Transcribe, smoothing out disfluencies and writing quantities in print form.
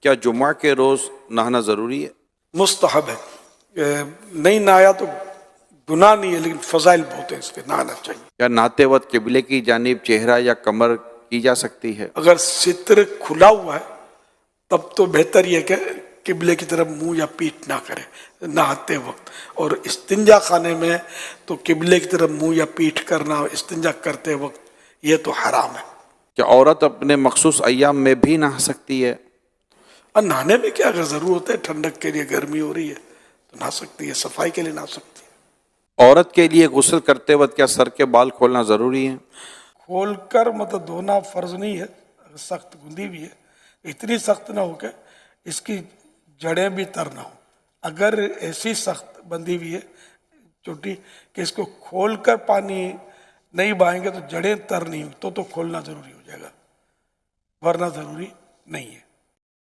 کیا جمعہ کے روز نہانا ضروری ہے؟ مستحب ہے، نہیں نہایا تو گناہ نہیں ہے لیکن فضائل بہت ہیں اس کے، نہانا چاہیے۔ کیا نہاتے وقت قبلے کی جانب چہرہ یا کمر کی جا سکتی ہے؟ اگر ستر کھلا ہوا ہے تب تو بہتر یہ کہ قبلے کی طرف منہ یا پیٹھ نہ کرے نہاتے وقت، اور استنجا خانے میں تو قبلے کی طرف منہ یا پیٹھ کرنا استنجا کرتے وقت یہ تو حرام ہے۔ کیا عورت اپنے مخصوص ایام میں بھی نہا سکتی ہے؟ اور نہانے میں کیا اگر ضرورت ہے، ٹھنڈک کے لیے گرمی ہو رہی ہے تو نہا سکتی ہے، صفائی کے لیے نہا سکتی ہے۔ عورت کے لیے غسل کرتے وقت کیا سر کے بال کھولنا ضروری ہے؟ کھول کر مطلب دھونا فرض نہیں ہے، اگر سخت گندی بھی ہے اتنی سخت نہ ہو کہ اس کی جڑیں بھی تر نہ ہو، اگر ایسی سخت بندھی ہوئی ہے چوٹی کہ اس کو کھول کر پانی نہیں بہائیں گے تو جڑیں تر نہیں ہو تو کھولنا ضروری ہو جائے گا، ورنہ ضروری نہیں ہے۔